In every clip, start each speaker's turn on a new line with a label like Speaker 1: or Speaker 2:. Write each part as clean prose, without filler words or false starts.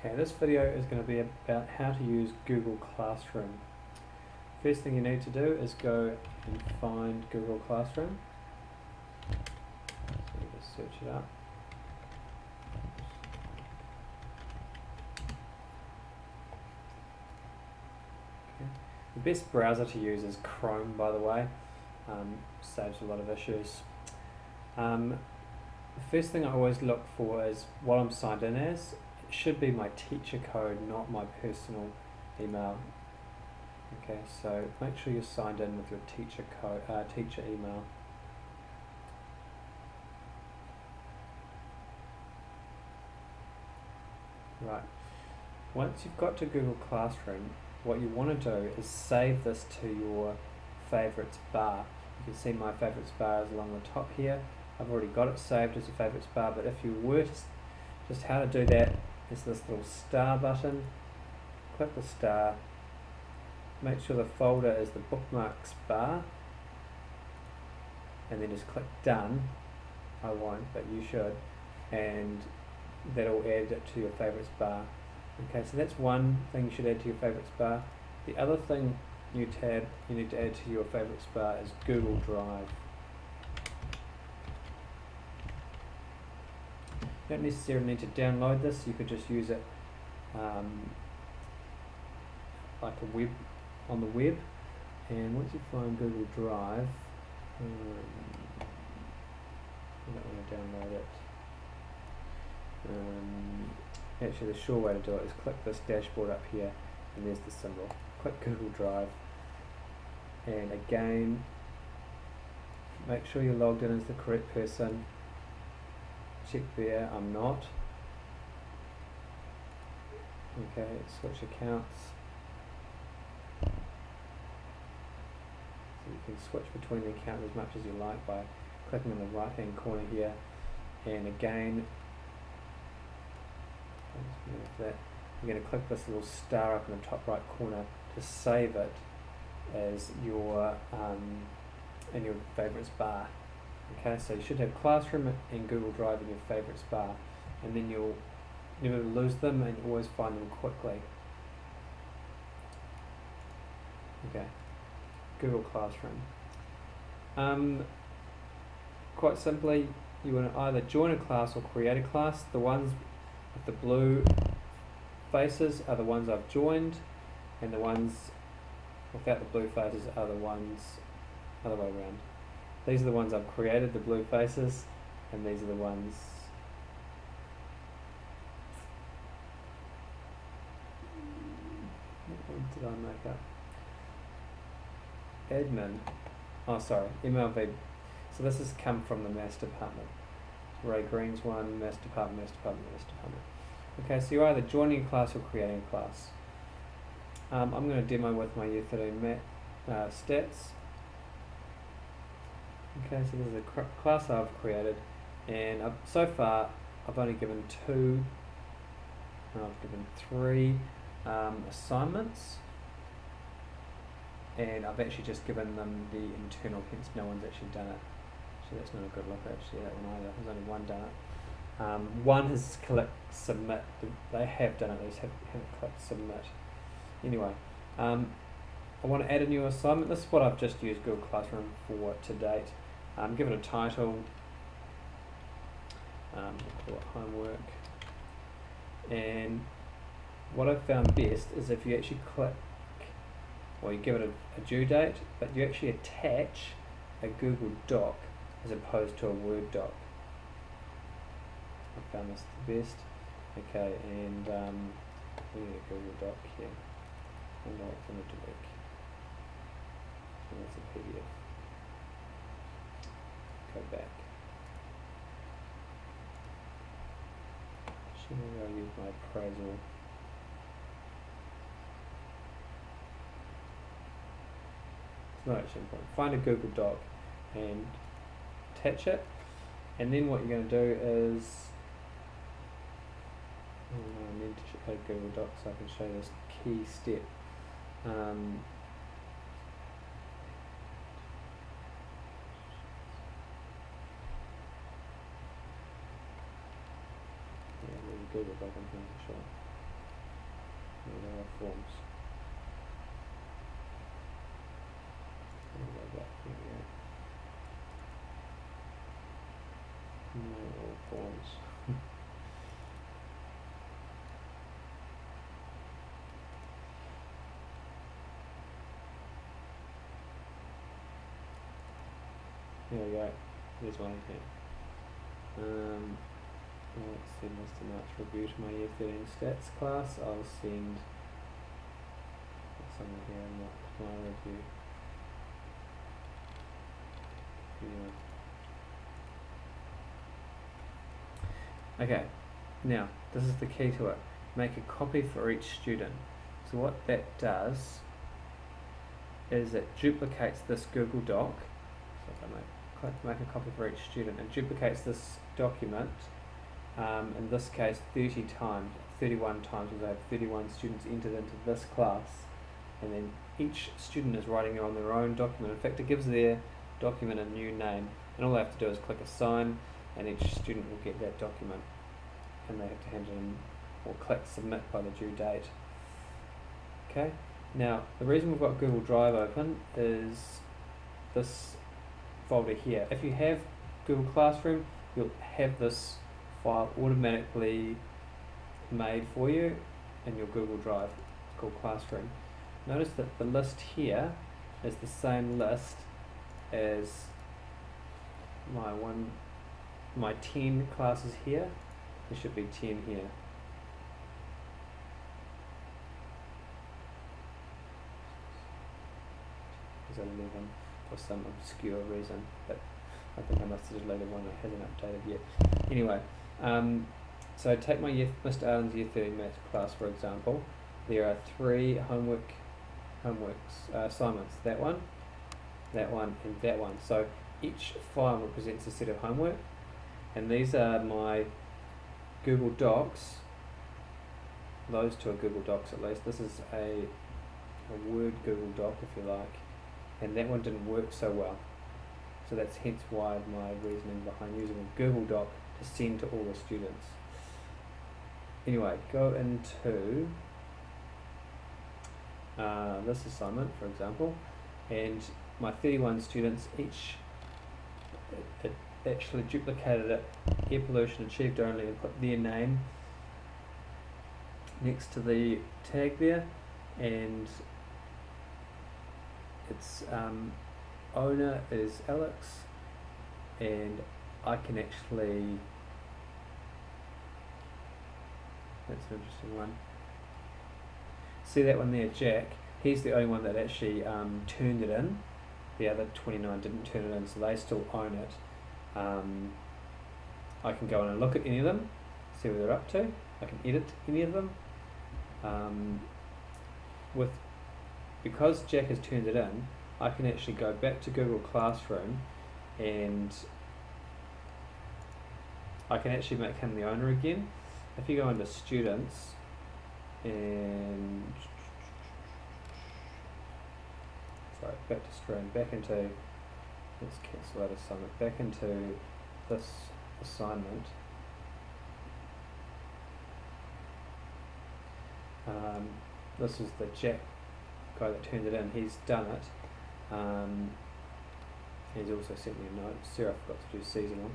Speaker 1: Okay, this video is going to be about how to use Google Classroom. First thing you need to do is go and find Google Classroom. So you just search it up. Okay. The best browser to use is Chrome, by the way. Saves a lot of issues. The first thing I always look for is what I'm signed in as. It should be my teacher code, not my personal email. Okay, so make sure you're signed in with your teacher code, teacher email. Right. Once you've got to Google Classroom, what you want to do is save this to your favorites bar. You can see my favorites bar is along the top here. I've already got it saved as a favorites bar, but if you were to, just how to do that is this little star button. Click the star. Make sure the folder is the bookmarks bar, and then just click done. I won't, but you should, and that'll add it to your favorites bar. Okay, so that's one thing you should add to your favorites bar. The other thing you need to add to your favorites bar is Google Drive. You don't necessarily need to download this, you could just use it like a web, on the web. And once you find Google Drive, I don't want to download it. Actually, the sure way to do it is click this dashboard up here, and there's the symbol. Click Google Drive, and again, make sure you're logged in as the correct person. Check there, I'm not. Okay, switch accounts. So you can switch between the accounts as much as you like by clicking on the right hand corner here, and again, that you're going to click this little star up in the top right corner to save it as your in your favorites bar. Okay, so you should have Classroom and Google Drive in your favorites bar, and then you'll never lose them and always find them quickly. Okay, Google Classroom. Quite simply, you want to either join a class or create a class. The ones with the blue faces are the ones I've joined, and the ones without the blue faces are the ones other way around. These are the ones I've created, the blue faces, and these are the ones what did I make up? Admin. Oh, sorry, MLV. So this has come from the Maths department. Ray Green's one, Maths department, Maths department, Maths department. Okay, so you're either joining a class or creating a class. I'm going to demo with my Year 13 Math stats. Okay, so this is a class I've created, and so far I've only given three assignments, and I've actually just given them the internal, hence no one's actually done it. So that's not a good look actually, that one either. There's only one done it. One has clicked submit. They have done it, they just haven't clicked submit. Anyway, I want to add a new assignment. This is what I've just used Google Classroom for to date. Give it a title, call it homework, and what I've found best is if you actually click, well, you give it a due date, but you actually attach a Google Doc as opposed to a Word doc. I found this the best. Okay, and we need a Google Doc here. I know it's going to work. And that's a PDF. Go back. Should I use my appraisal? It's not actually important. Find a Google Doc and attach it, and then what you're going to do is I need to add Google Doc so I can show you this key step. Google Doc, I'm not sure. Here we go. There's one here. Let's send Mr. March review to my Year 13 stats class. I'll send somewhere here in my review. Yeah. Okay, now this is the key to it. Make a copy for each student. So what that does is it duplicates this Google Doc. So if I make a copy for each student, it duplicates this document, in this case 30 times, 31 times, because I have 31 students entered into this class, and then each student is writing on their own document. In fact, it gives their document a new name, and all they have to do is click assign, and each student will get that document, and they have to hand it in or click submit by the due date. Okay, now the reason we've got Google Drive open is this folder here. If you have Google Classroom, you'll have this file automatically made for you in your Google Drive. It's called Classroom. Notice that the list here is the same list as my 10 classes here. There should be 10 here. There's 11 for some obscure reason, but I think I must have deleted one that hasn't updated yet. Anyway, so take my Mr. Allen's Year 13 Maths class for example. There are 3 assignments, that one, and that one. So each file represents a set of homework, and these are my Google Docs. Those two are Google Docs at least. This is a Word Google Doc, if you like, and that one didn't work so well. So that's hence why my reasoning behind using a Google Doc to send to all the students. Anyway, go into this assignment, for example, and my 31 students, each, it actually duplicated it, air pollution achieved only, and put their name next to the tag there, and its owner is Alex, and I can actually, that's an interesting one. See that one there, Jack? He's the only one that actually turned it in. The other 29 didn't turn it in, so they still own it. I can go in and look at any of them, see what they're up to. I can edit any of them. Because Jack has turned it in, I can actually go back to Google Classroom and I can actually make him the owner again. If you go into students and back to stream, back into, let's cancel that assignment, back into this assignment. This is the Jack guy that turned it in. He's done it. He's also sent me a note. Sarah forgot to do seasonal.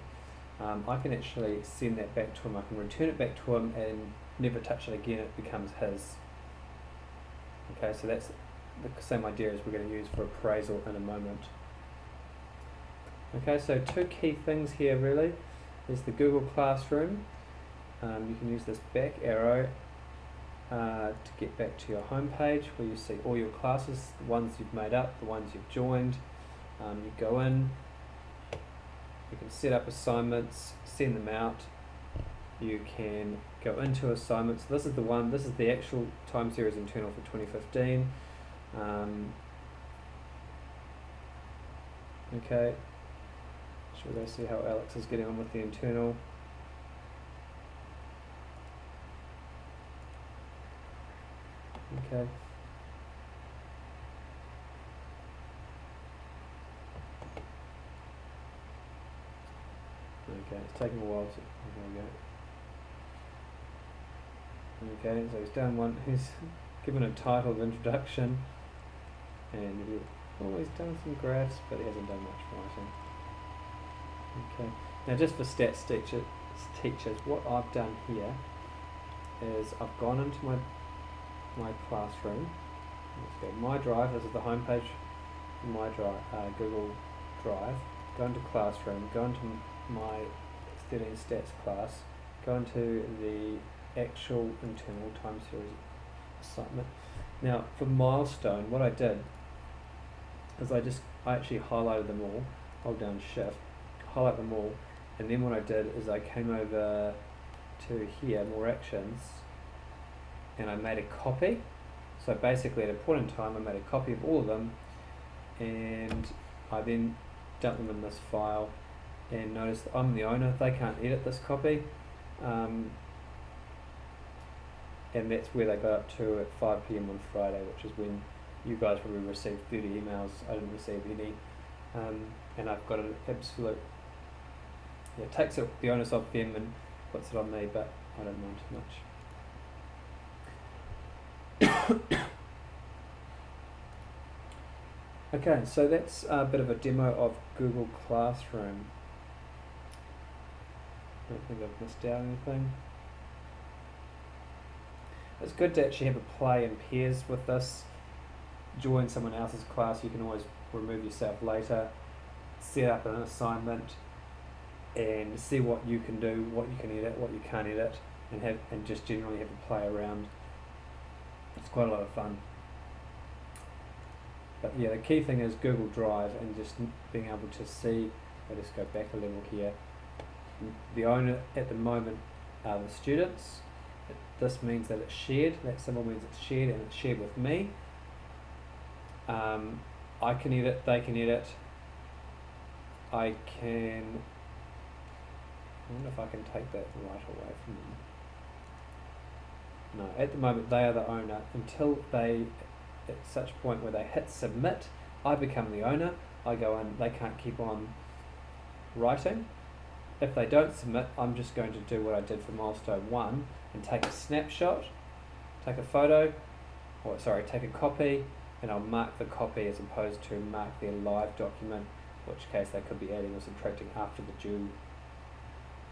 Speaker 1: I can actually send that back to him. I can return it back to him and never touch it again. It becomes his. Okay, so that's the same idea as we're going to use for appraisal in a moment. Okay, so 2 key things here really is the Google Classroom. You can use this back arrow to get back to your home page where you see all your classes, the ones you've made up, the ones you've joined. You go in, you can set up assignments, send them out. You can go into assignments. This is the one, this is the actual time series internal for 2015. Okay, should we go see how Alex is getting on with the internal? Okay. Okay, it's taking a while to, there we go. Okay, so he's done one, he's given a title of introduction, and he's done some graphs, but he hasn't done much writing. Okay, now just for stats teachers, what I've done here is I've gone into my classroom. Let's go My Drive. This is the home page. My Drive, Google Drive. go into Classroom, go into my 13 stats class, go into the actual internal time series assignment. Now for Milestone, what I did is I actually highlighted them all, hold down shift, highlight them all, and then what I did is I came over to here, more actions, and I made a copy. So basically at a point in time I made a copy of all of them, and I then dumped them in this file, and notice that I'm the owner, they can't edit this copy, and that's where they got up to at 5 PM on Friday, which is when you guys probably received 30 emails. I didn't receive any, and I've got an absolute, takes the onus off them and puts it on me, but I don't mind too much. Okay, so that's a bit of a demo of Google Classroom. I don't think I've missed out anything. It's good to actually have a play in pairs with this. Join someone else's class, you can always remove yourself later, set up an assignment, and see what you can do, what you can edit, what you can't edit, and just generally have a play around. It's quite a lot of fun. But yeah, the key thing is Google Drive and just being able to see. I'll just go back a level here. The owner at the moment are the students. This means that it's shared. That symbol means it's shared, and it's shared with me. I can edit, they can edit. I wonder if I can take that right away from them. No, at the moment they are the owner until they, at such point where they hit submit, I become the owner. I go in, they can't keep on writing. If they don't submit, I'm just going to do what I did for milestone 1 and take a snapshot, take a photo, take a copy, and I'll mark the copy as opposed to mark their live document, in which case they could be adding or subtracting after the due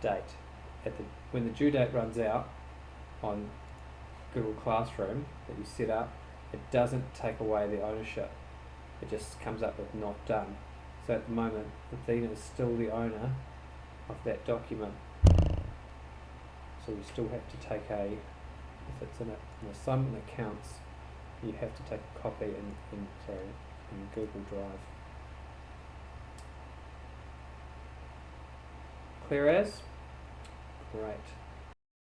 Speaker 1: date. When the due date runs out on Google Classroom that you set up, it doesn't take away the ownership. It just comes up with not done. So at the moment, Athena is still the owner of that document. So you still have to take if it's in an assignment that counts, you have to take a copy in Google Drive. Clear as? Great.